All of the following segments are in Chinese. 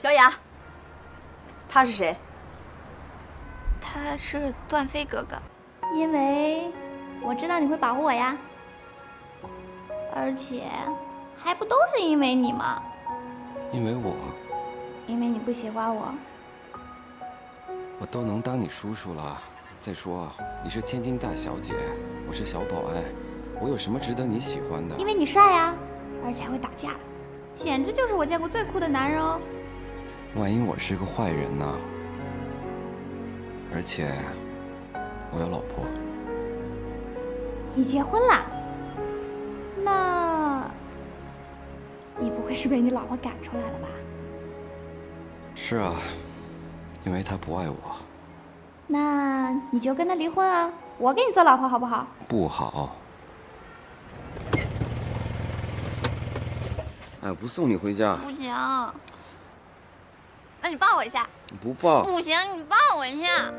小雅，他是谁？他是段飞哥哥，因为我知道你会保护我呀，而且还不都是因为你吗？因为因为你不喜欢我。我都能当你叔叔了。再说，你是千金大小姐，我是小保安，我有什么值得你喜欢的？因为你帅呀，而且还会打架，简直就是我见过最酷的男人哦。万一我是个坏人呢？而且我有老婆。你结婚了？那你不会是被你老婆赶出来了吧？是啊，因为她不爱我。那你就跟他离婚啊，我给你做老婆好不好？不好。哎，不送你回家。不行。那你抱我一下。不抱。不行，你抱我一下。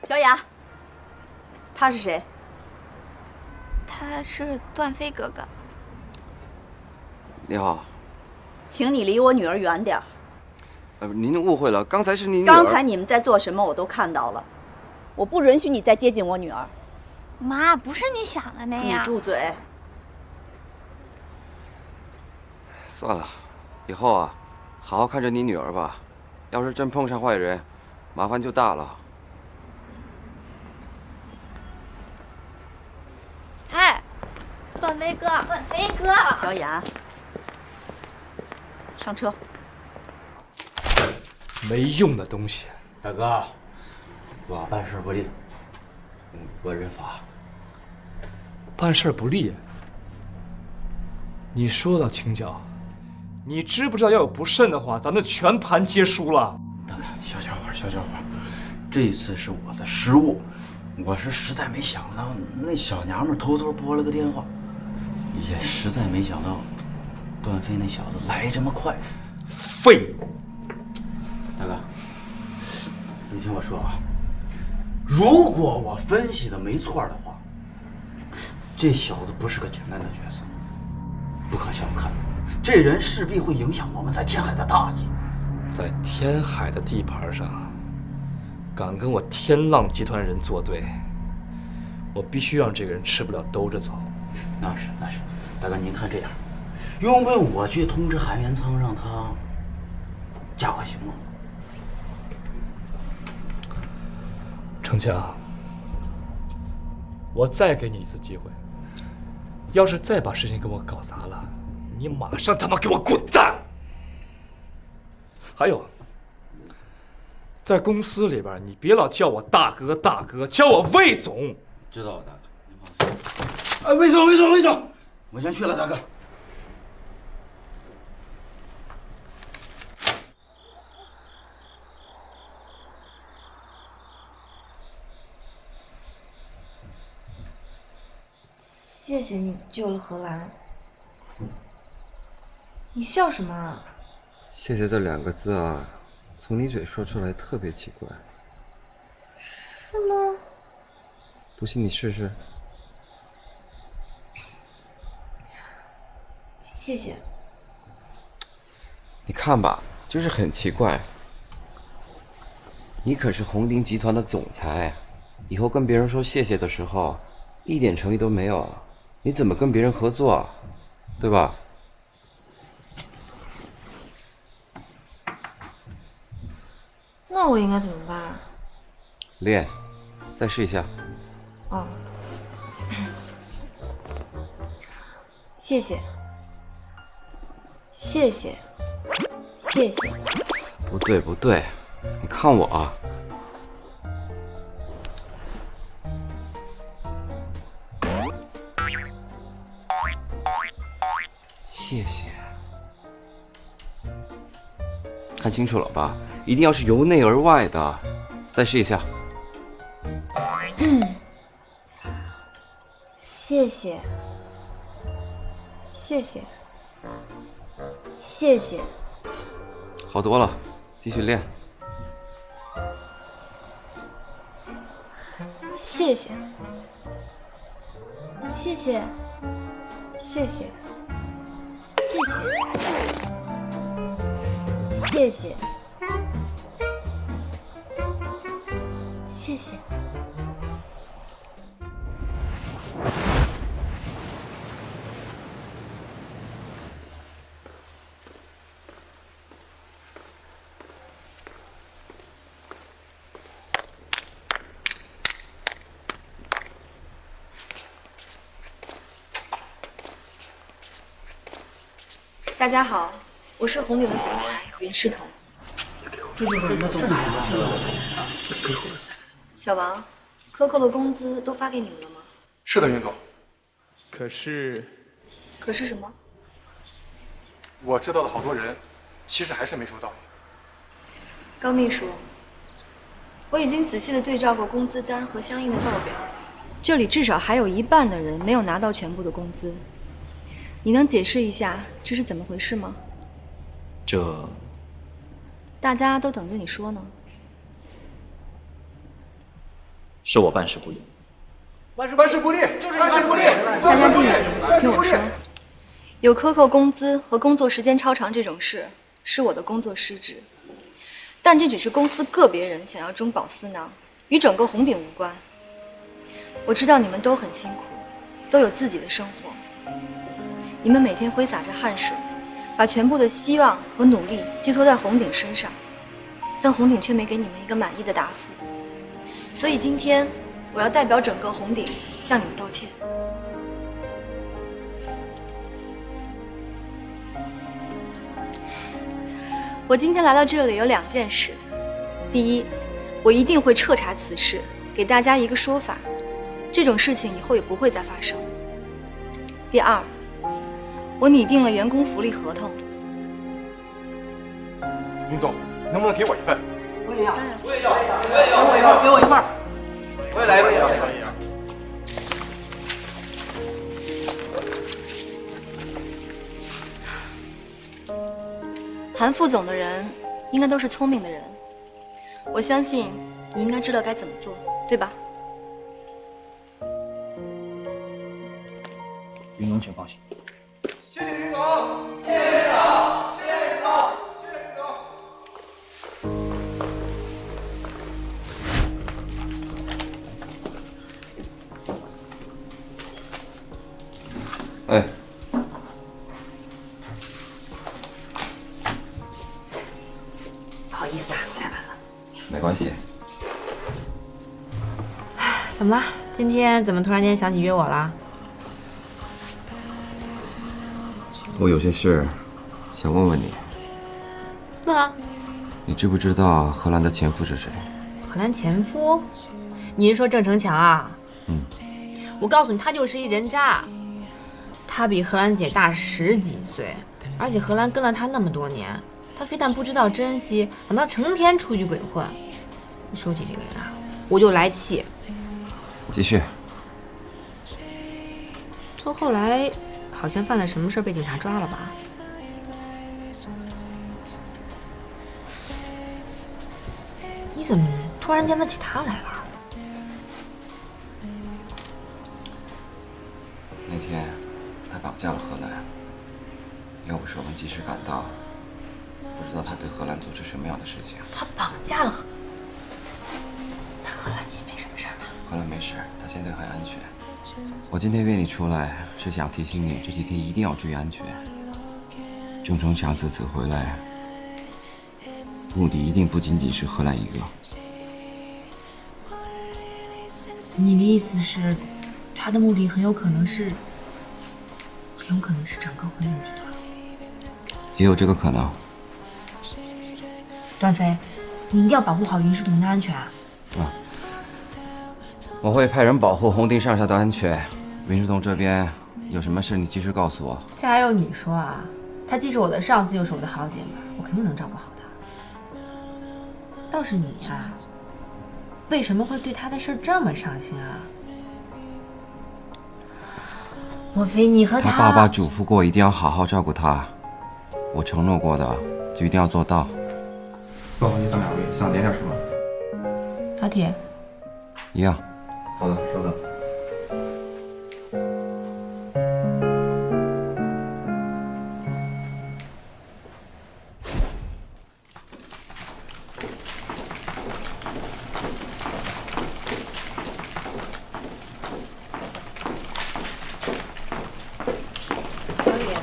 小雅，他是谁？他是段飞哥哥。你好。请你离我女儿远点儿。您误会了，刚才是你女儿。刚才你们在做什么，我都看到了。我不允许你再接近我女儿。妈，不是你想的那样。你住嘴！算了，以后啊，好好看着你女儿吧。要是真碰上坏人，麻烦就大了。哎，段飞哥，段飞哥，小雅，上车。没用的东西。大哥，我办事不力，我认罚。办事不力？你说的轻巧，你知不知道要有不慎的话，咱们全盘皆输了。大哥，小伙，这一次是我的失误，我是实在没想到那小娘们偷偷拨了个电话，也实在没想到段飞那小子来这么快。废物！大哥，你听我说啊，如果我分析的没错的话，这小子不是个简单的角色，不可小看。这人势必会影响我们在天海的大业。在天海的地盘上，敢跟我天浪集团人作对，我必须让这个人吃不了兜着走。那是，大哥您看这样，用不用我去通知韩元仓，让他加快行动？程强，我再给你一次机会，要是再把事情给我搞砸了，你马上他妈给我滚蛋！还有，在公司里边，你别老叫我大哥，叫我魏总。知道了，大哥，您放心。哎，魏总，我先去了，大哥。谢谢你救了荷兰。你笑什么啊？谢谢这2个字啊，从你嘴说出来特别奇怪。是吗？不信你试试。谢谢。你看吧，就是很奇怪。你可是红鼎集团的总裁，以后跟别人说谢谢的时候，一点诚意都没有，你怎么跟别人合作，对吧？那我应该怎么办？练，再试一下。哦，谢谢，谢谢，谢谢。不对，你看我啊。谢谢。看清楚了吧？一定要是由内而外的。再试一下。谢谢，谢谢，谢谢。好多了，继续练。谢谢，谢谢，谢谢，谢谢，谢谢，谢谢。大家好，我是红顶的总裁云世彤。小王，Coco 的工资都发给你们了吗？是的，云总。可是什么？我知道的好多人，其实还是没收到。高秘书，我已经仔细的对照过工资单和相应的报表，这里至少还有一半的人没有拿到全部的工资。你能解释一下这是怎么回事吗？这大家都等着你说呢。是我办事不力。办事不力，就是办事不力。大家静一静，听我说。有克工资和工作时间超长这种事，是我的工作失职。但这只是公司个别人想要中饱私囊，与整个红顶无关。我知道你们都很辛苦，都有自己的生活。你们每天挥洒着汗水，把全部的希望和努力寄托在红顶身上，但红顶却没给你们一个满意的答复。所以今天，我要代表整个红顶向你们道歉。我今天来到这里有2件事：第一，我一定会彻查此事，给大家一个说法，这种事情以后也不会再发生；第二，我拟定了员工福利合同。云总，能不能给我一份？我也要，给我一份。我也来一份。韩副总的人应该都是聪明的人，我相信你应该知道该怎么做，对吧？云总，请放心。谢谢云总，谢谢云总，谢谢云总，谢谢云总。哎，不好意思啊，来晚了。没关系。怎么了？今天怎么突然间想起约我啦？我有些事想问问你。问啊。你知不知道荷兰的前夫是谁？荷兰前夫？你是说郑成强啊？嗯。我告诉你，他就是一人渣。他比荷兰姐大10几岁，而且荷兰跟了他那么多年，他非但不知道珍惜，反倒成天出去鬼混。说起这个人啊，我就来气。继续。就后来好像犯了什么事被警察抓了吧？你怎么突然间问起他来了？那天他绑架了荷兰，要不是我们及时赶到，不知道他对荷兰做出什么样的事情。他绑架了他荷兰姐没什么事吧？荷兰没事，他现在很安全。我今天约你出来，是想提醒你这几天一定要注意安全。郑成强这次回来，目的一定不仅仅是荷兰一个。你的意思是，他的目的很有可能是整个婚姻集团？也有这个可能。段飞，你一定要保护好云世彤的安全啊！我会派人保护红顶上下的安全。云世彤这边有什么事，你及时告诉我。这还用你说啊？他既是我的上司，又是我的好姐妹，我肯定能照顾好他。倒是你呀，为什么会对他的事这么上心啊？莫非你和他爸爸嘱咐过，一定要好好照顾他。我承诺过的，就一定要做到。不好意思，2位想点点什么？拿铁。一样。好的，稍等。小野，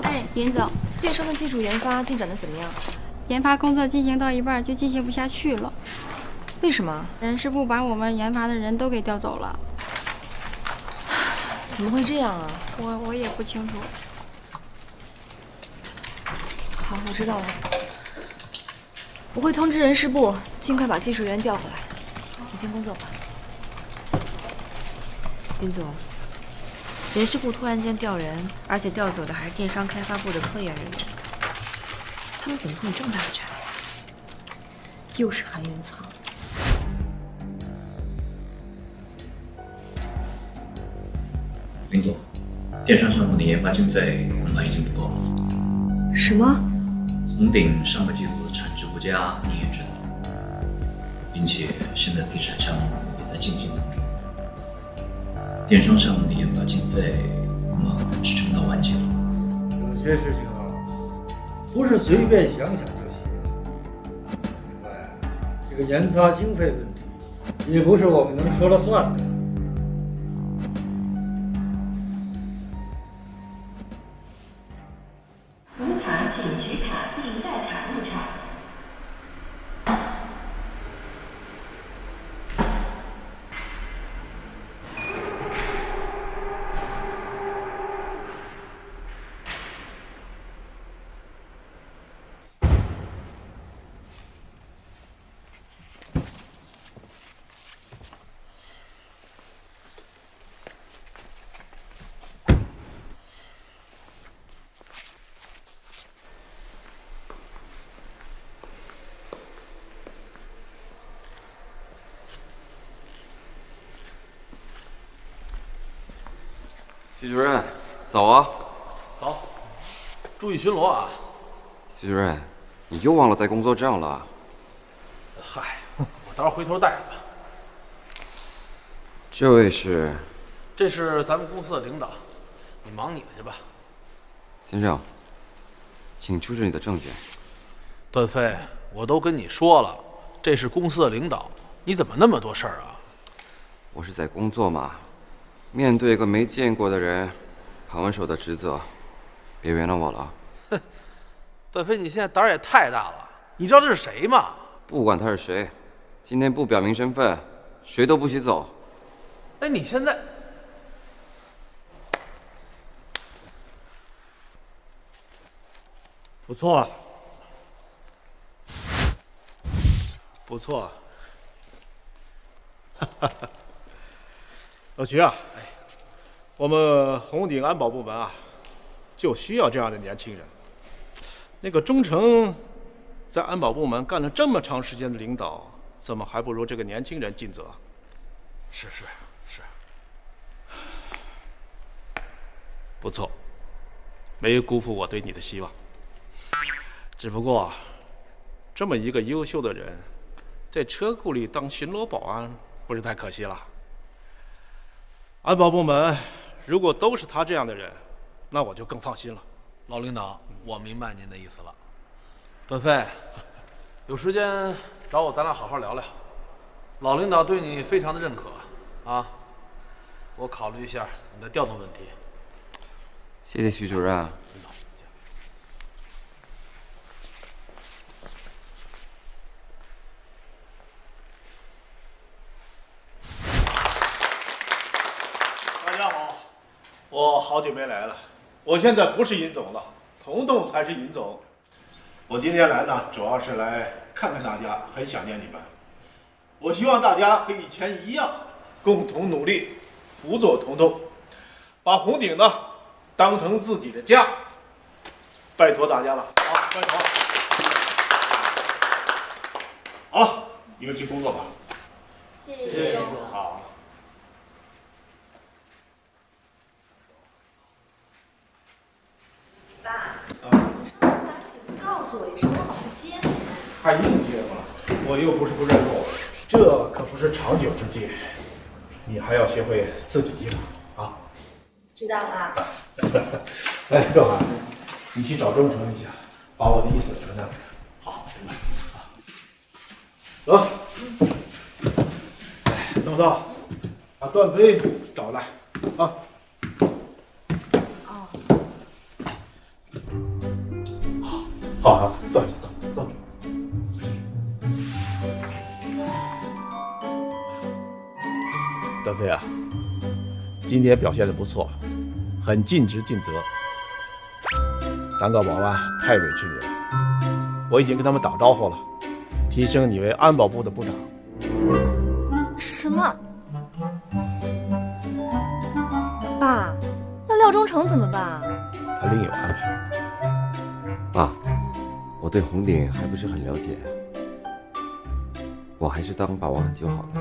哎，林总，电商的技术研发进展的怎么样？研发工作进行到一半就进行不下去了。为什么？人事部把我们研发的人都给调走了。怎么会这样啊？我也不清楚。好，我知道了。我会通知人事部，尽快把技术员调回来。你先工作吧。林总，人事部突然间调人，而且调走的还是电商开发部的科研人员，他们怎么会有这么大的权利？又是韩元仓。林总，电商项目的研发经费恐怕已经不够了。什么？红鼎上个季度的产值不佳，你也知道，并且现在地产项目也在进行当中。电商项目的研发经费恐怕很难支撑到完结了。有些事情啊，不是随便想想就行。另外，这个研发经费问题，也不是我们能说了算的。无卡请取卡并带卡入场。徐主任，早啊！走，注意巡逻啊！徐主任，你又忘了带工作证了。嗨，我到时候回头带着吧。这位是？这是咱们公司的领导，你忙你的去吧。先生，请出示你的证件。段飞，我都跟你说了，这是公司的领导，你怎么那么多事儿啊？我是在工作嘛，面对一个没见过的人，旁问手的职责，别原谅我了。哼，段飞，你现在胆儿也太大了。你知道这是谁吗？不管他是谁，今天不表明身份，谁都不许走。哎，你现在不错，不错。哈哈哈。老徐啊，我们红鼎安保部门啊，就需要这样的年轻人。那个钟诚在安保部门干了这么长时间的领导，怎么还不如这个年轻人尽责？是，不错，没辜负我对你的希望。只不过，这么一个优秀的人，在车库里当巡逻保安，不是太可惜了？安保部门如果都是他这样的人，那我就更放心了。老领导，我明白您的意思了。段飞，有时间找我，咱俩好好聊聊。老领导对你非常的认可啊，我考虑一下你的调动问题。谢谢徐主任。大家好，我好久没来了。我现在不是尹总了，童董才是尹总。我今天来呢，主要是来看看大家，很想念你们。我希望大家和以前一样，共同努力，辅佐童董，把红鼎呢当成自己的家。拜托大家了，好，拜托。好了，你们去工作吧。谢谢总。好。爸，告诉我有什么好去接你。太应景了，我又不是不认路，这可不是长久之计。你还要学会自己应付啊！知道了。哎，若涵，你去找钟诚一下，把我的意思传达给他。好，走。邓少，把段飞找来啊！哦。好，走。段飞啊，今天表现得不错，很尽职尽责。当个保安太委屈你了，我已经跟他们打招呼了，提升你为安保部的部长。什么？爸，那廖忠诚怎么办？他另有安排。爸，我对红顶还不是很了解，我还是当保安就好了。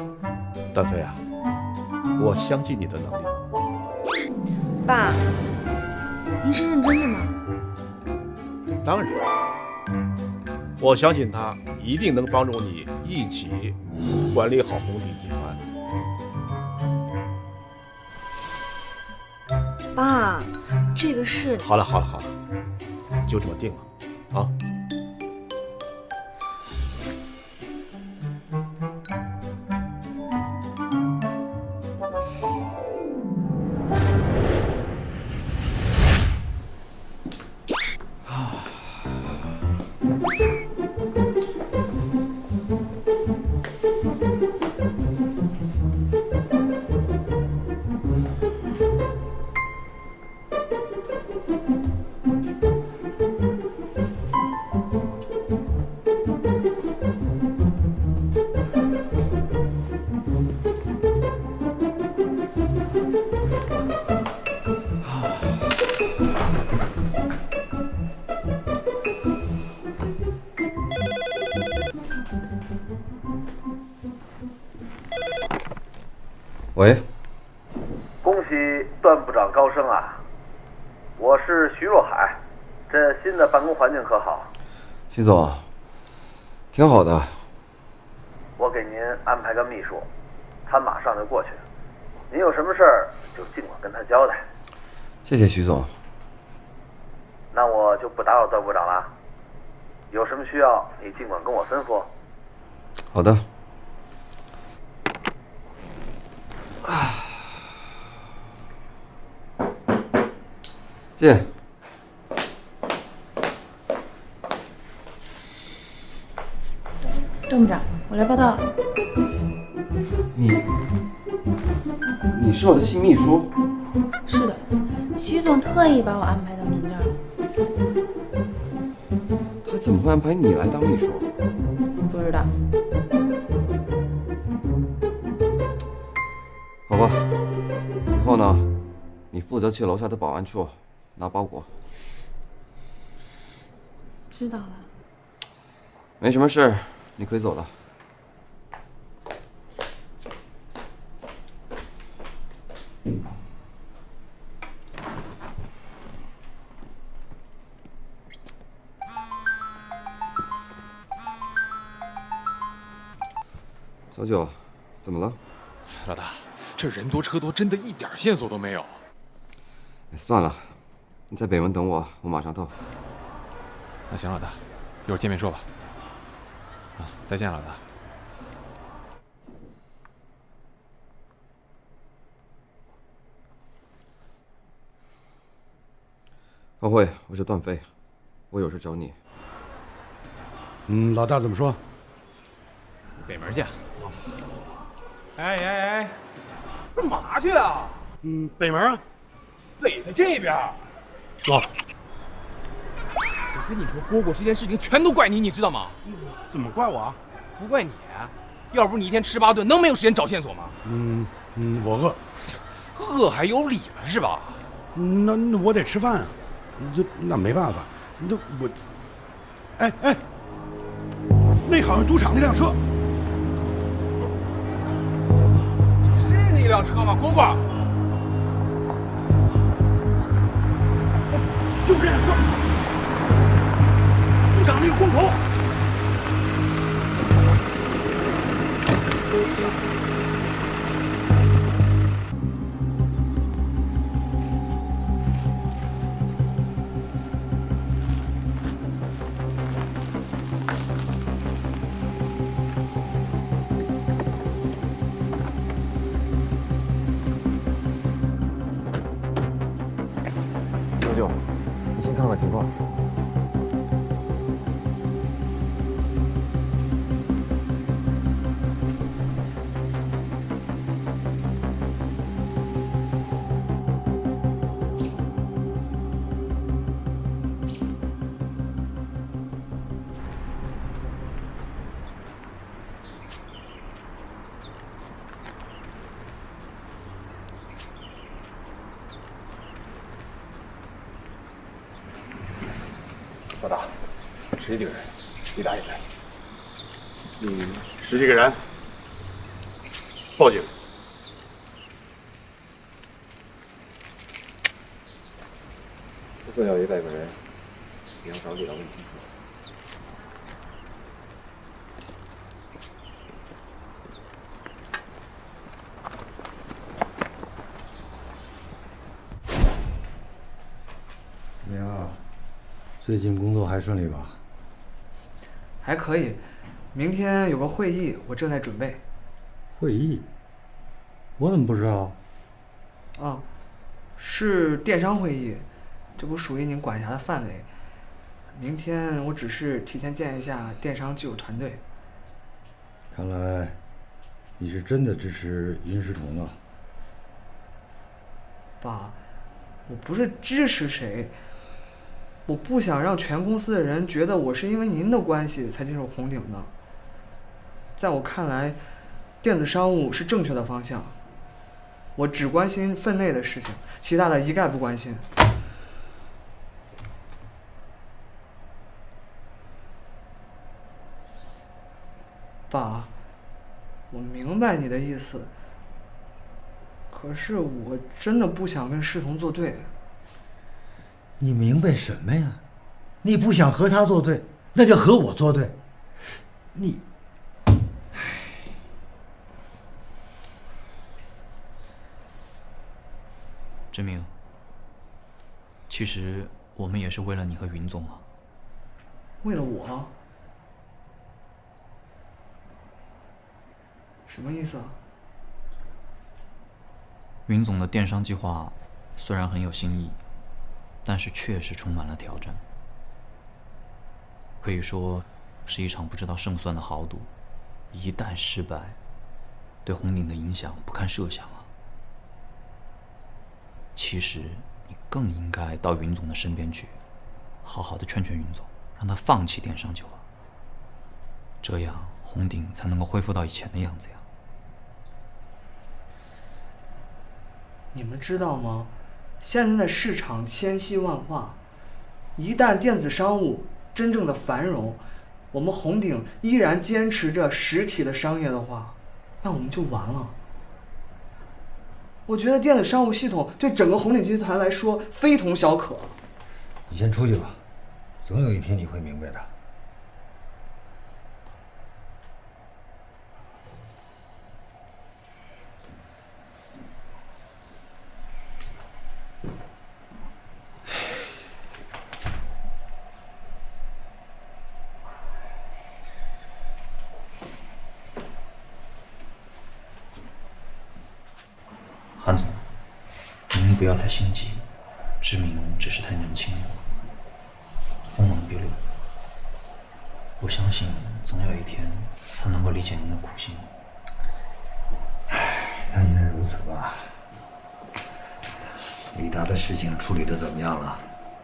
段飞啊，我相信你的能力。爸，您是认真的吗？当然，我相信他一定能帮助你一起管理好红顶集团。爸，这个事……好了，就这么定了，啊。喂，恭喜段部长高升啊！我是徐若海，这新的办公环境可好？徐总，挺好的。我给您安排个秘书，他马上就过去。您有什么事儿就尽管跟他交代。谢谢徐总。那我就不打扰段部长了。有什么需要你尽管跟我吩咐。好的。进。段部长，我来报道。你是我的新秘书？是的，徐总特意把我安排到您这儿了。他怎么会安排你来当秘书？不知道。好吧，以后呢，你负责去楼下的保安处拿包裹。知道了。没什么事，你可以走了。小九，怎么了？老大，这人多车多，真的一点线索都没有。算了，你在北门等我，我马上到。那行，老大，一会儿见面说吧。啊，再见，老大。方慧，我是段飞，我有事找你。老大怎么说？北门见。哎，干嘛去啊？北门啊。北的这边。走。我跟你说，蝈蝈这件事情全都怪你，你知道吗？怎么怪我啊？不怪你，要不是你一天吃8顿，能没有时间找线索吗？我饿。饿还有理了是吧？那我得吃饭啊，那没办法，我，哎，那好像赌场那辆车。是那辆车吗？蝈蝈。就是这辆车，赌场那个光头。情况。老大，十几个人，李达也在。十几个人，报警。就算有100个人，也要找李达问清楚。怎么样？最近工作还顺利吧？还可以，明天有个会议，我正在准备。会议？我怎么不知道？啊，是电商会议，这不属于您管辖的范围。明天我只是提前见一下电商技术团队。看来你是真的支持云石彤啊。爸，我不是支持谁，我不想让全公司的人觉得我是因为您的关系才进入红鼎的。在我看来，电子商务是正确的方向。我只关心分内的事情，其他的一概不关心。爸，我明白你的意思，可是我真的不想跟世彤作对。你明白什么呀？你不想和他作对，那就和我作对。你，志明，其实我们也是为了你和云总啊。为了我？什么意思啊？云总的电商计划虽然很有新意，但是确实充满了挑战，可以说是一场不知道胜算的豪赌。一旦失败，对红鼎的影响不堪设想啊！其实你更应该到云总的身边去，好好的劝劝云总，让他放弃电商计划，这样红鼎才能够恢复到以前的样子呀。你们知道吗？现在的市场千稀万化，一旦电子商务真正的繁荣，我们红鼎依然坚持着实体的商业的话，那我们就完了。我觉得电子商务系统对整个红鼎集团来说非同小可。你先出去吧，总有一天你会明白的。韩总，您不要太心急，志明只是太年轻了，锋芒毕露。我相信总有一天他能够理解您的苦心。但愿如此吧。李达的事情处理得怎么样了？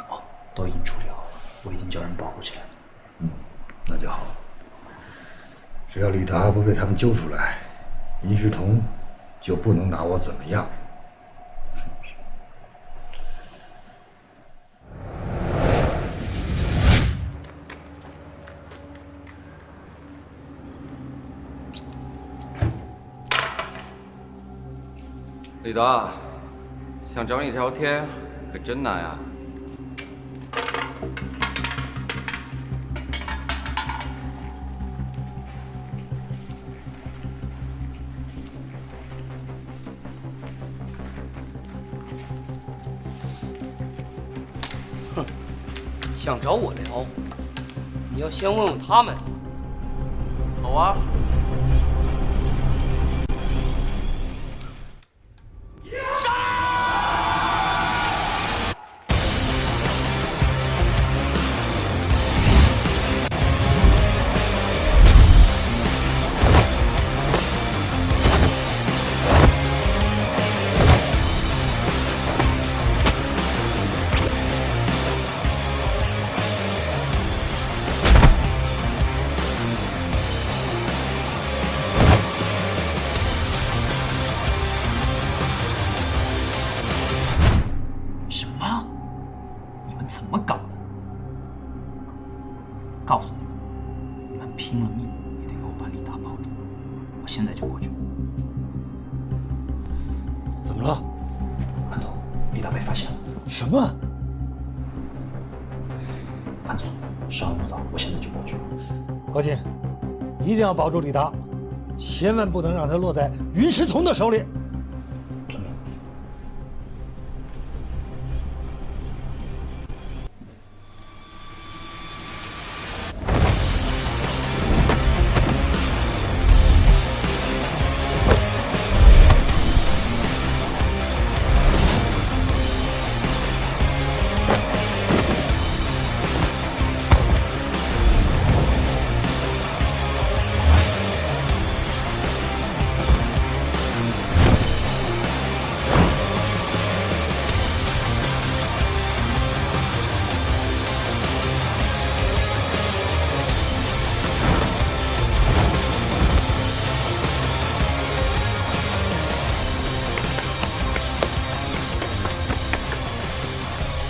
哦，都已经处理好了，我已经叫人保护起来了。那就好。只要李达不被他们揪出来，殷世彤就不能拿我怎么样。李达，想找你聊天可真难啊！想找我聊，你要先问问他们。好啊。现在就过去。怎么了？韩总，李达被发现了。什么？韩总，时候不早，我现在就过去。高进，一定要保住李达，千万不能让他落在云石从的手里。遵命。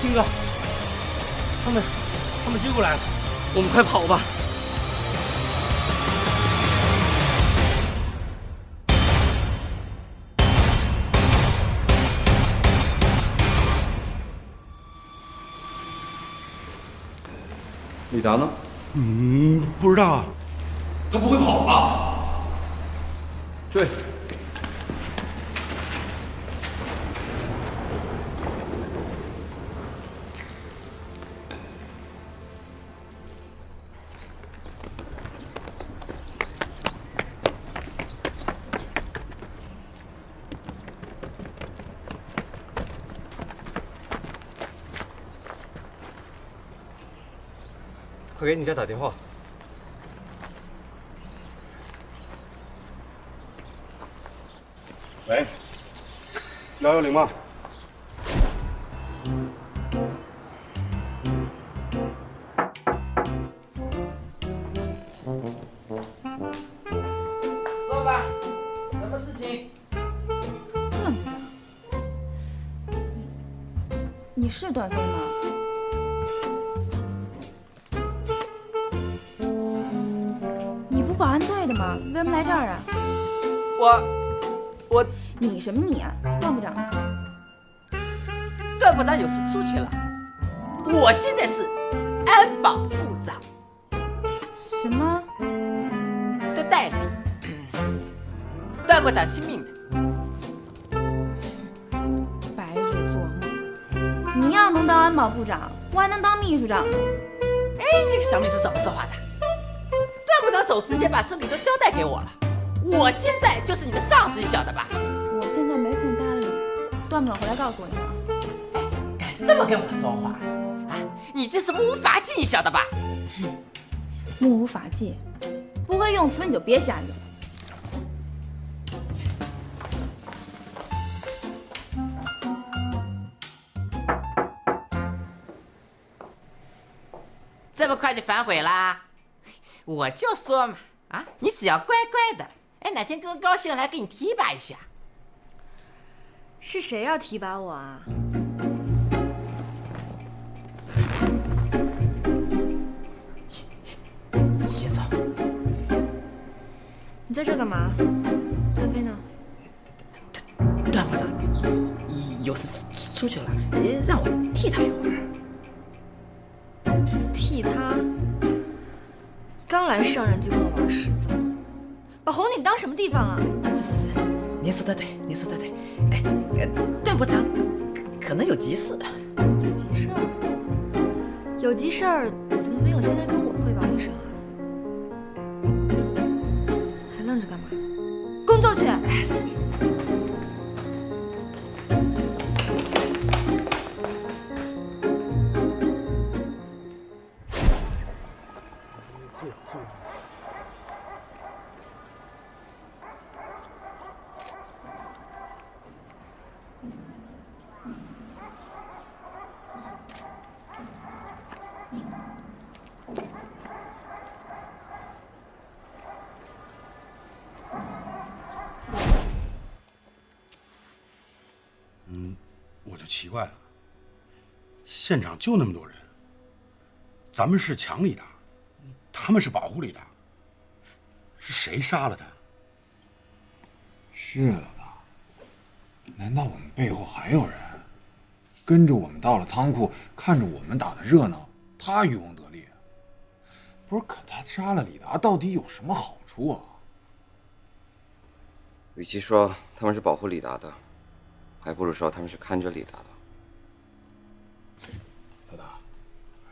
金哥，他们追过来了，我们快跑吧！李达呢？不知道啊。他不会跑吧？追！快给你家打电话。喂，110吗？说吧，什么事情？你是段飞吗？你不保安队的吗？为什么来这儿啊？我，你什么你啊？段部长呢？段部长有事出去了，我现在是安保部长。什么？的代理，段部长亲命的。白日做梦！你要能当安保部长，我还能当秘书长呢。哎，你个小秘书怎么说话的？段部长走之前把这里都交代给我了，我现在就是你的上司，你晓得吧？我现在没空搭理你，段部长回来告诉我一声。敢这么跟我说话啊？你这是目无法纪，你晓得吧？目无法纪，不会用词你就别瞎惹。这么快就反悔啦？我就说嘛，啊，你只要乖乖的，哎，哪天哥高兴来给你提拔一下。是谁要提拔我啊？严总，你在这干嘛？段飞呢？段部长有事出去了，让我替他一会儿。替他？刚来上任就跟我玩失踪，把红顶当什么地方了？是，您说的对，您说的对。哎，段部长可能有急事。有急事儿？有急事儿怎么没有先来跟我汇报一声啊？还愣着干嘛？工作去！我就奇怪了，现场就那么多人，咱们是抢李达，他们是保护李达，是谁杀了他？是老大，难道我们背后还有人跟着我们到了仓库，看着我们打的热闹，他渔翁得利？不是，可他杀了李达，到底有什么好处啊？与其说他们是保护李达的，还不如说他们是看着李达的。老大，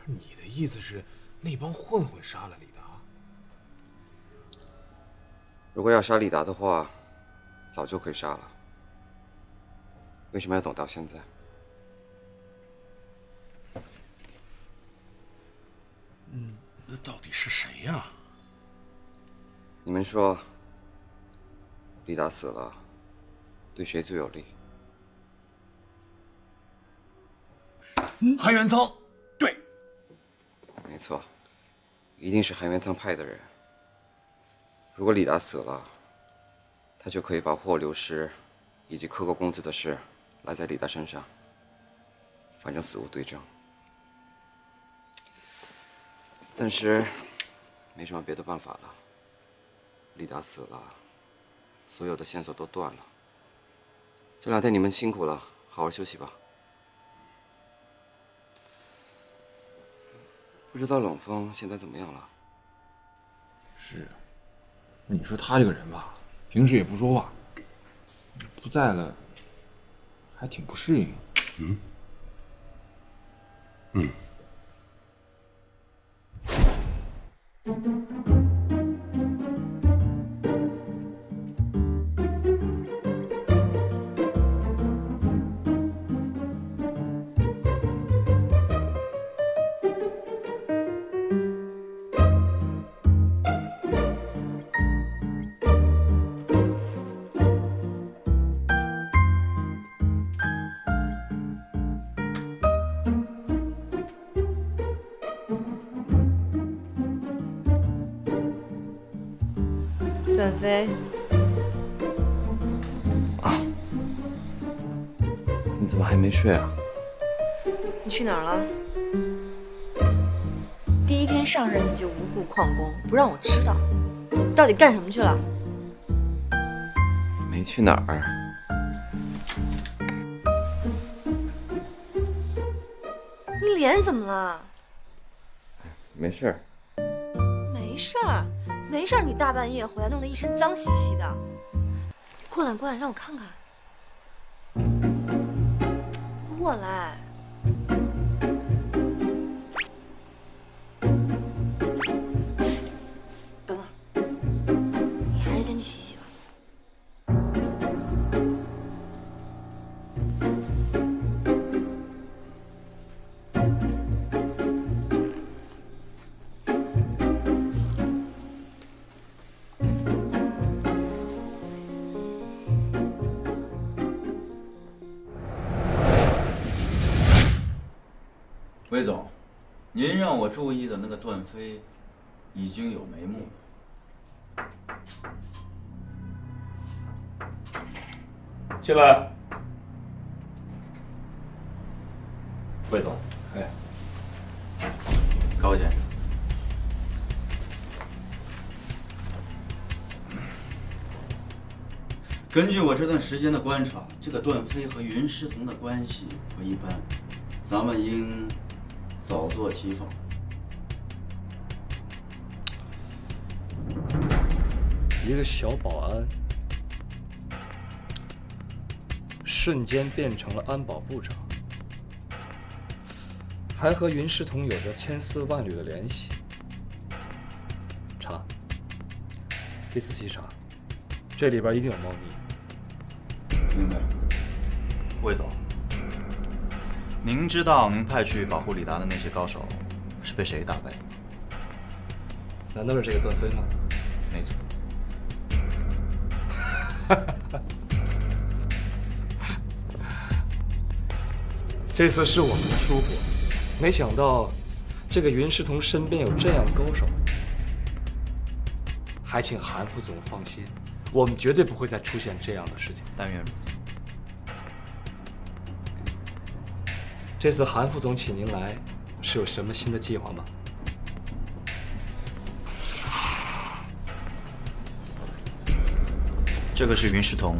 你的意思是那帮混混杀了李达？如果要杀李达的话，早就可以杀了。为什么要等到现在？那到底是谁呀？你们说，李达死了，对谁最有利？韩元仓，对，没错，一定是韩元仓派的人。如果李达死了，他就可以把货流失以及克扣工资的事赖在李达身上，反正死无对证。暂时没什么别的办法了。李达死了，所有的线索都断了。这2天你们辛苦了，好好休息吧。不知道冷风现在怎么样了？是，你说他这个人吧，平时也不说话，不在了，还挺不适应。段飞，你怎么还没睡啊？你去哪儿了？第一天上任你就无故旷工，不让我知道，到底干什么去了？没去哪儿。你脸怎么了？没事儿。没事儿，没事儿，你大半夜回来弄得一身脏兮兮的。过来，过来，让我看看。过来。等等，你还是先去洗洗吧。魏总，您让我注意的那个段飞，已经有眉目了。进来。魏总，高先生，根据我这段时间的观察，这个段飞和云师彤的关系不一般，咱们应早做提防。一个小保安，瞬间变成了安保部长，还和云师彤有着千丝万缕的联系。查，得仔细查，这里边一定有猫腻。明白。魏总，您知道您派去保护李达的那些高手是被谁打败的吗？难道是这个段飞吗？没错。这次是我们的疏忽，没想到这个云师彤身边有这样的高手。还请韩副总放心，我们绝对不会再出现这样的事情。但愿如此。这次韩副总请您来，是有什么新的计划吗？这个是云世彤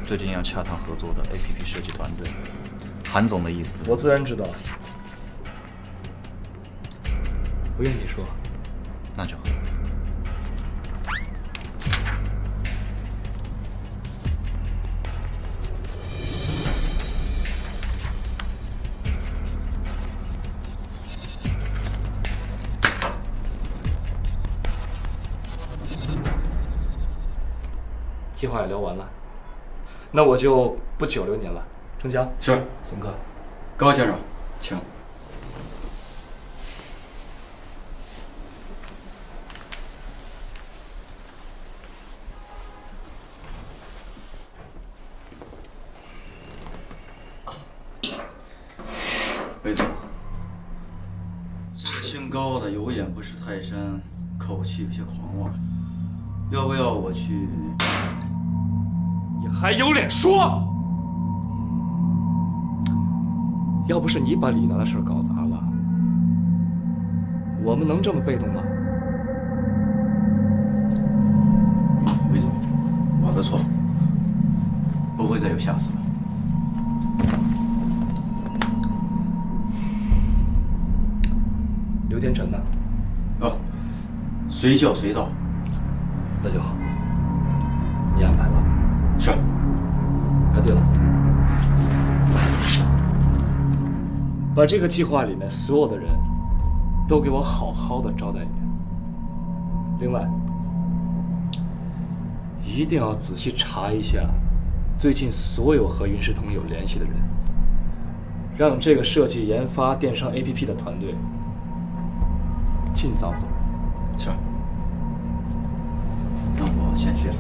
最近要洽谈合作的 APP 设计团队。韩总的意思，我自然知道。不用你说，那就好。计划也聊完了，那我就不久留您了。程强是，孙哥，高先生，请。魏总，这个姓高的有眼不识泰山，口气有些狂妄，要不要我去？你还有脸说？要不是你把李娜的事搞砸了，我们能这么被动吗？魏总，我的错，不会再有下次了。刘天辰呢？哦，随叫随到。那就好，你安排吧。是。哎，对了，把这个计划里面所有的人都给我好好的招待一遍。另外，一定要仔细查一下最近所有和云世彤有联系的人，让这个设计研发电商 APP 的团队尽早走人。是。那我先去了。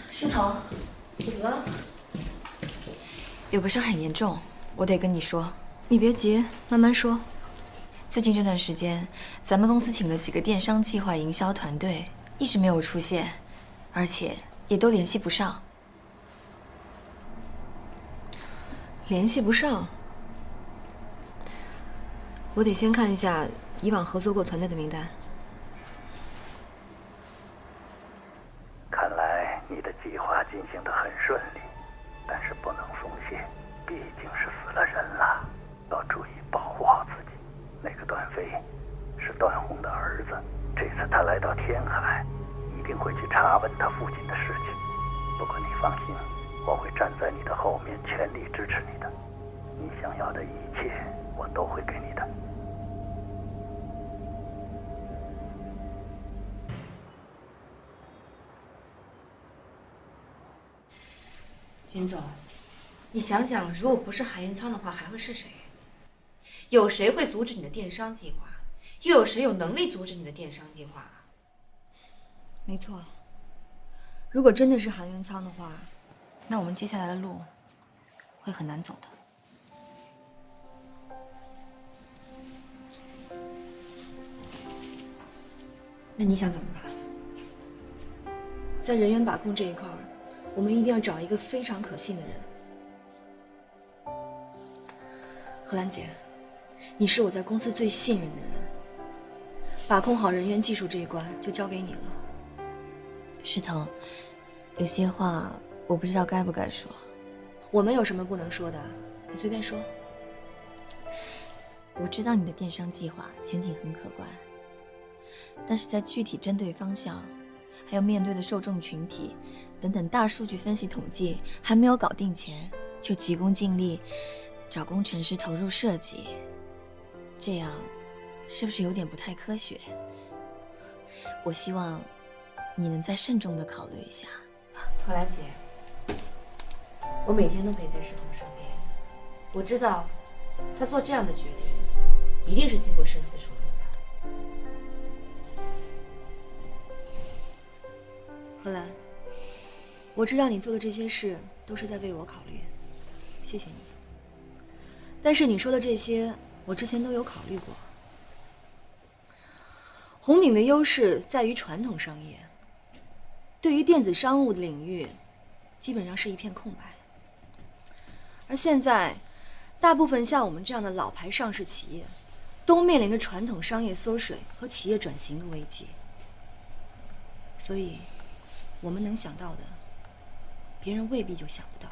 世彤，怎么了？有个事儿很严重，我得跟你说。你别急，慢慢说。最近这段时间，咱们公司请了几个电商计划营销团队，一直没有出现，而且也都联系不上。联系不上？我得先看一下以往合作过团队的名单。看来你的计划进行得很顺利，但是不能松懈，毕竟是死了人了，要注意保护好自己。那个段飞是段宏的儿子，这次他来到天海，一定会去查问他父亲的事情。不过你放心，我会站在你的后面，全力支持你的。你想要的一切，我都会给你的。云总，你想想，如果不是韩云仓的话，还会是谁？有谁会阻止你的电商计划？又有谁有能力阻止你的电商计划？没错，如果真的是韩元仓的话，那我们接下来的路会很难走的。那你想怎么办？在人员把控这一块儿，我们一定要找一个非常可信的人。荷兰姐，你是我在公司最信任的人，把控好人员技术这一关就交给你了。石头，有些话我不知道该不该说。我们有什么不能说的？你随便说。我知道你的电商计划前景很可观，但是在具体针对方向，还有面对的受众群体等等大数据分析统计还没有搞定前，就急功近利找工程师投入设计，这样是不是有点不太科学？我希望你能再慎重地考虑一下。荷兰姐，我每天都陪在石头身边，我知道他做这样的决定一定是经过深思熟虑的。荷兰，我知道你做的这些事都是在为我考虑，谢谢你。但是你说的这些，我之前都有考虑过。红鼎的优势在于传统商业，对于电子商务的领域，基本上是一片空白。而现在，大部分像我们这样的老牌上市企业，都面临着传统商业缩水和企业转型的危机。所以，我们能想到的，别人未必就想不到。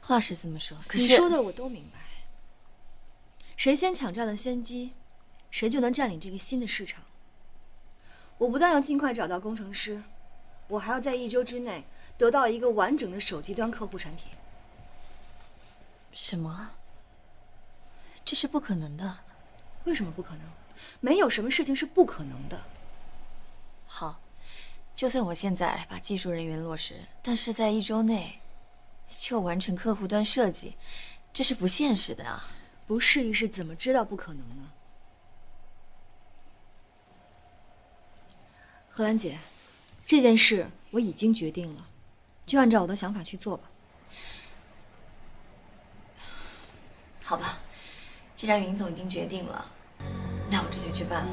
话是这么说，可是你说的我都明白。谁先抢占了先机，谁就能占领这个新的市场。我不但要尽快找到工程师，我还要在1周之内得到一个完整的手机端客户产品。什么？这是不可能的。为什么不可能？没有什么事情是不可能的。好，就算我现在把技术人员落实，但是在1周内就完成客户端设计，这是不现实的啊！不试一试怎么知道不可能呢？荷兰姐，这件事我已经决定了，就按照我的想法去做吧。好吧，既然云总已经决定了，那我这就去办。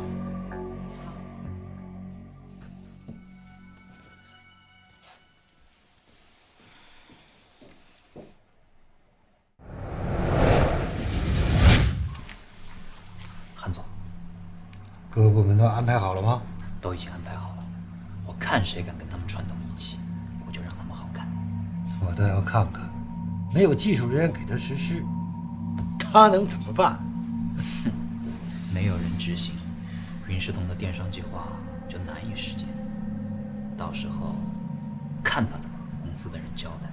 韩总，各个部门都安排好了吗？都已经安排好了，我看谁敢跟他们串通一气，我就让他们好看。我倒要看看，没有技术人员给他实施，他能怎么办？没有人执行，云世通的电商计划就难以实现。到时候看他怎么跟公司的人交代。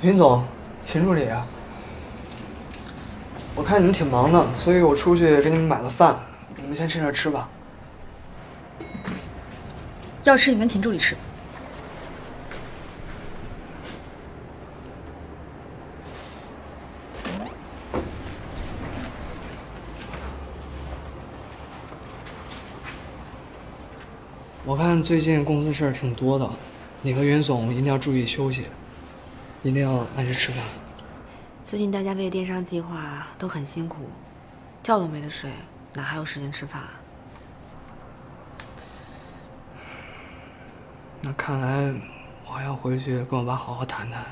云总，秦助理啊，我看你们挺忙的，所以我出去给你们买了饭，你们先趁热吃吧。要吃你跟秦助理吃吧。我看最近公司事儿挺多的，你和云总一定要注意休息，一定要按时吃饭。最近大家为电商计划都很辛苦，觉都没得睡，哪还有时间吃饭啊？那看来我还要回去跟我爸好好谈谈。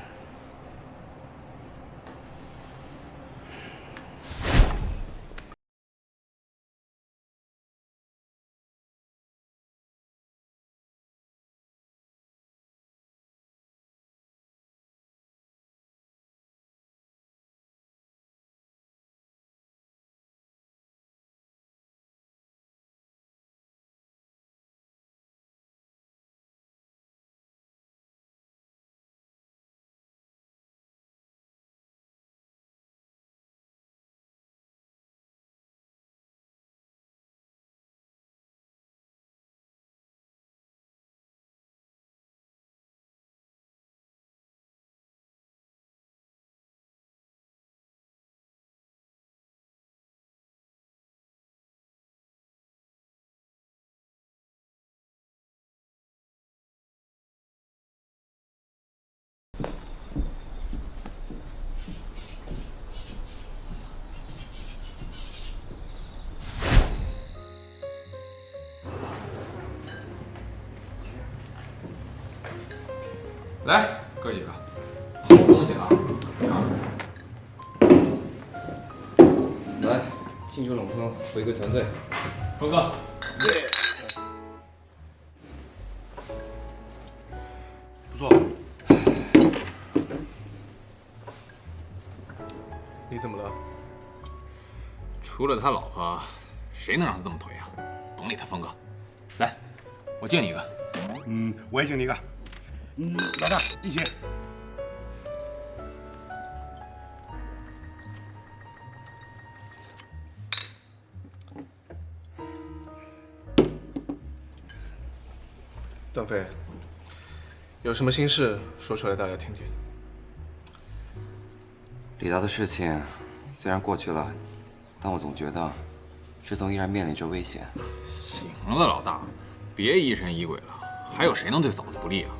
来，哥几个，好东西啊！来，庆祝冷风回归团队。峰哥，不错。你怎么了？除了他老婆，谁能让他这么颓啊？甭理他，峰哥。来，我敬你一个。我也敬你一个。老大，一起。段飞，有什么心事说出来，大家听听。李达的事情虽然过去了，但我总觉得石头依然面临着危险。行了，老大，别疑神疑鬼了，还有谁能对嫂子不利啊？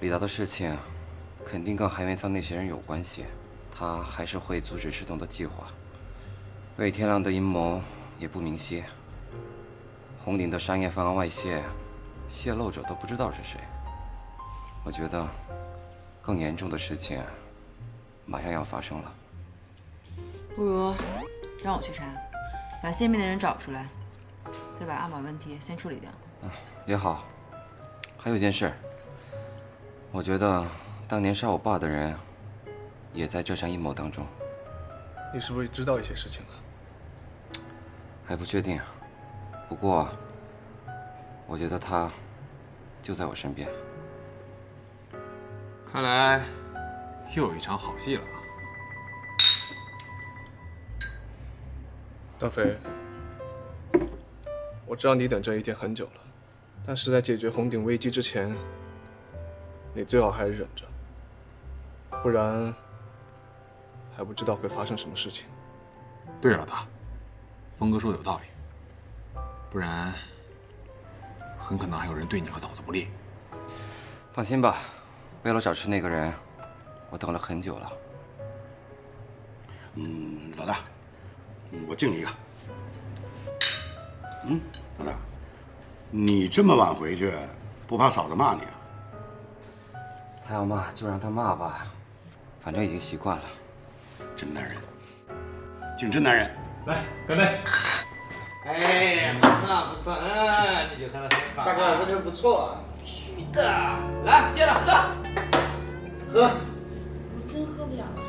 李达的事情，肯定跟韩元仓那些人有关系，他还是会阻止石董的计划。魏天亮的阴谋也不明晰，红鼎的商业方案外泄，泄露者都不知道是谁。我觉得，更严重的事情马上要发生了。不如让我去查，把泄密的人找出来，再把阿玛问题先处理掉。也好。还有一件事，我觉得当年杀我爸的人，也在这场阴谋当中。你是不是知道一些事情了？还不确定，不过我觉得他就在我身边。看来又有一场好戏了啊！段飞，我知道你等这一天很久了，但是在解决红鼎危机之前，你最好还是忍着，不然还不知道会发生什么事情。对了，大，峰哥说的有道理，不然很可能还有人对你和嫂子不利。放心吧，为了找出那个人，我等了很久了。老大，我敬你一个。老大，你这么晚回去，不怕嫂子骂你啊？他要骂就让他骂吧，反正已经习惯了。真男人，敬真男人。来，干杯！哎，不错不错，这酒喝得很好。大哥，这酒不错啊。许的，来，接着喝。喝。我真喝不了了。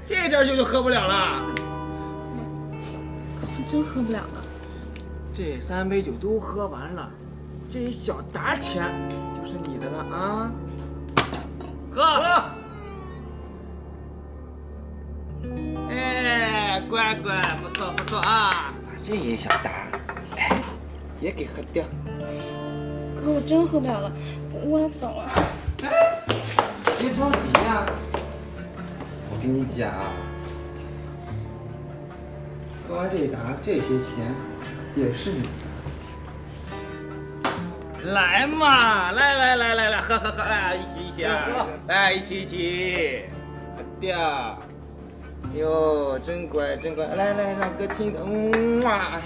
这点酒就喝不了了。我真喝不了了。这3杯酒都喝完了，这一小沓钱就是你的了啊！喝。哎，乖乖，不错不错啊！这一小沓，哎，也给喝掉。可我真喝不了了，我要走了。别着急呀，我跟你讲，喝完这一沓，这些钱也是你的。来嘛，来，喝，来，一起啊！来，一起，喝掉。哟，真乖，来，让哥亲的，哇！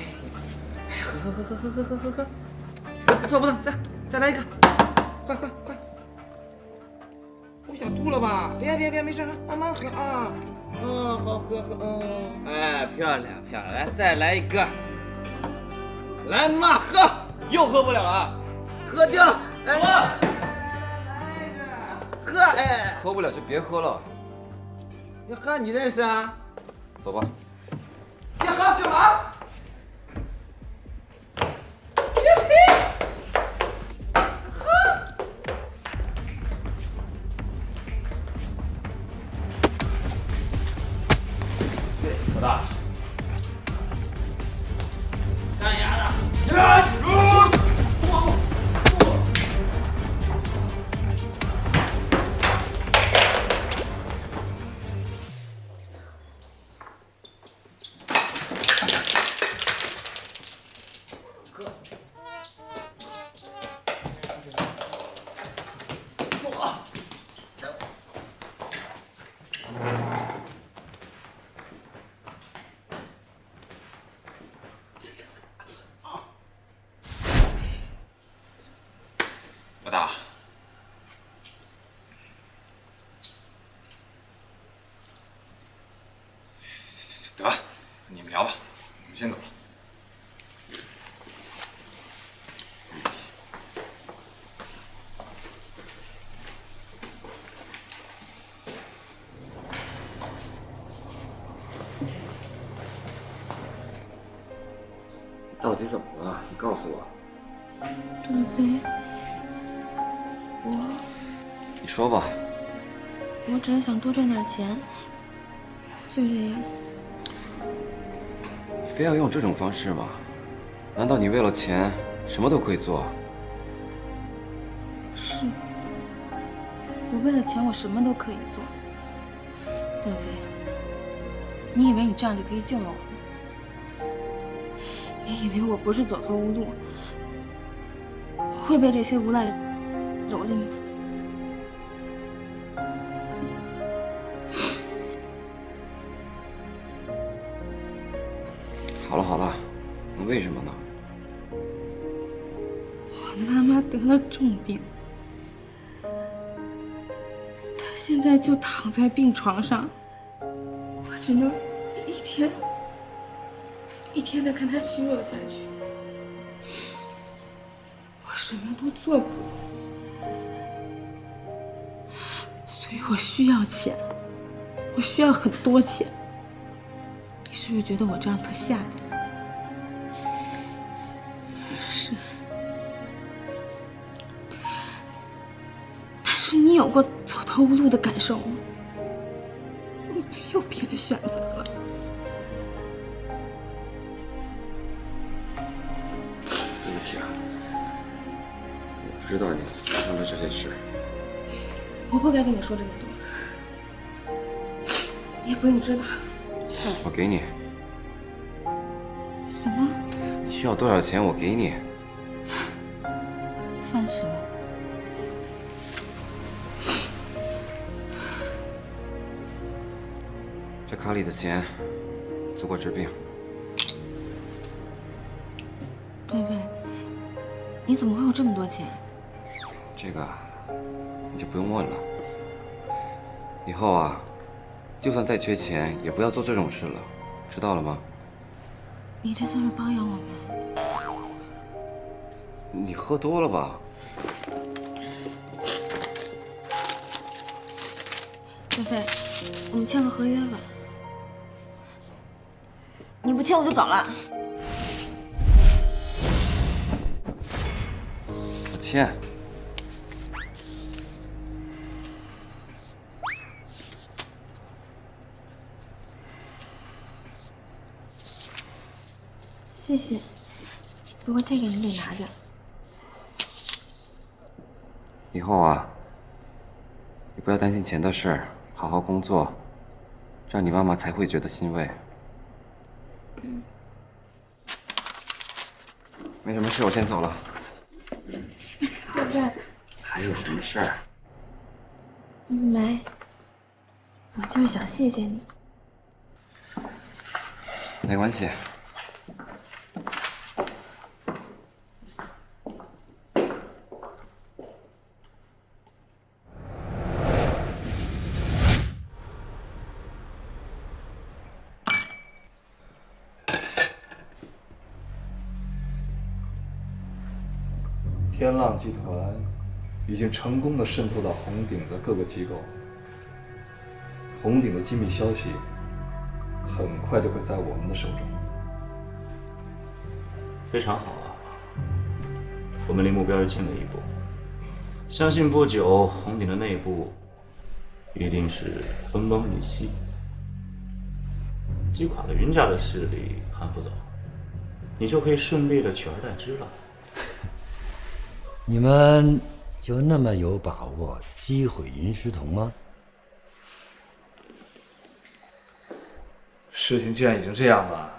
哎，喝，不错，再来一个，快！不想吐了吧？别，没事，慢慢喝啊。好喝，哎，漂亮，来，再来一个。来嘛，喝，又喝不了了，喝掉，哎，喝，哎，喝不了就别喝了。你喝你认识啊？走吧。别喝干嘛？老大，干丫的！老大，得，你们聊吧，我们先走了。到底怎么了？你告诉我。段飞，你说吧。我只是想多赚点钱，就这样。你非要用这种方式吗？难道你为了钱什么都可以做？是，我为了钱，我什么都可以做。段飞，你以为你这样就可以救了我吗？你以为我不是走投无路，我会被这些无赖蹂躏吗？好了好了，那为什么呢？我妈妈得了重病，她现在就躺在病床上，我只能一天一天的看她虚弱下去。我什么都做不了，所以我需要钱，我需要很多钱。你是不是觉得我这样特下贱？是。但是你有过走投无路的感受吗？我没有别的选择了。对不起啊，我不知道你发生了这件事。我不该跟你说这么多，你也不用知道。我给你。什么你需要多少钱？我给你。30万。这卡里的钱足够治病。对对，你怎么会有这么多钱？这个你就不用问了。以后啊，就算再缺钱，也不要做这种事了，知道了吗？你这算是包养我吗？你喝多了吧？菲菲，我们签个合约吧。你不签我就走了。我签。谢谢，不过这个你得拿着。以后啊，你不要担心钱的事儿，好好工作，这样你妈妈才会觉得欣慰。没什么事，我先走了。对对，还有什么事儿？没，我就是想谢谢你。没关系。天浪集团已经成功的渗透到红鼎的各个机构，红鼎的机密消息很快就会在我们的手中。非常好啊，我们离目标又近了一步。相信不久，红鼎的内部一定是分崩离析，击垮了云家的势力，韩副总，你就可以顺利的取而代之了。你们就那么有把握击毁云师彤吗？事情既然已经这样了，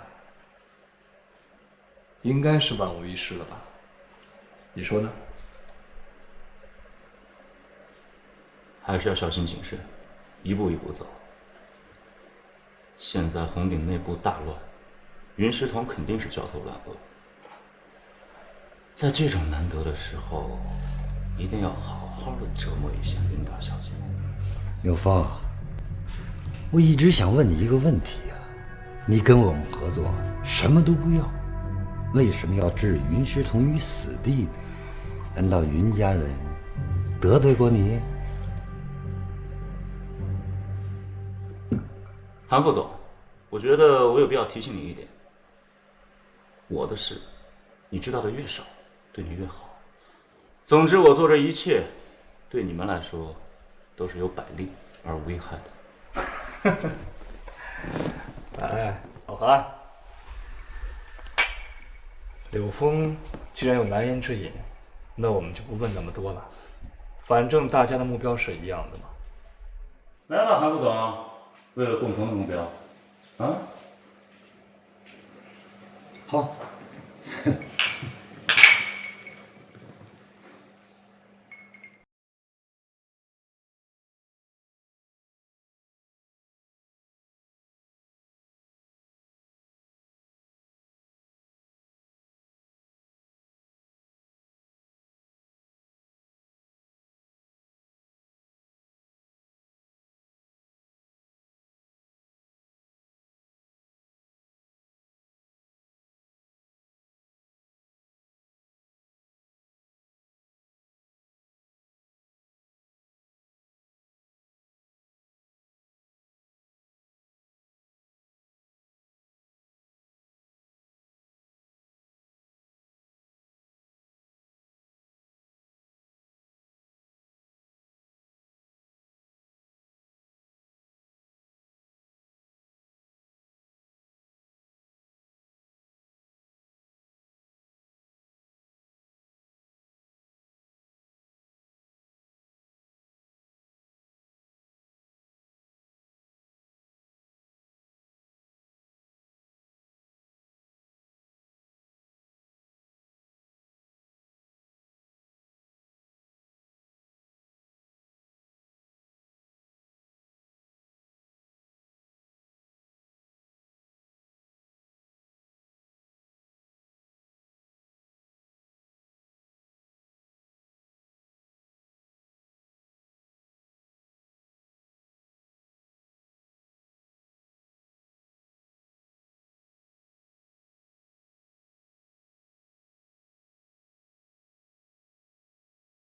应该是万无一失了吧？你说呢？还是要小心谨慎，一步一步走。现在红鼎内部大乱，云师彤肯定是焦头烂额。在这种难得的时候，一定要好好的折磨一下云大小姐。刘峰，我一直想问你一个问题啊，你跟我们合作，什么都不要，为什么要置云师彤于死地呢？难道云家人得罪过你？韩副总，我觉得我有必要提醒你一点，我的事，你知道的越少，对你越好。总之，我做这一切，对你们来说，都是有百利而无一害的。哎，老韩，柳峰既然有难言之隐，那我们就不问那么多了，反正大家的目标是一样的嘛。来吧，韩副总，为了共同的目标，啊？好。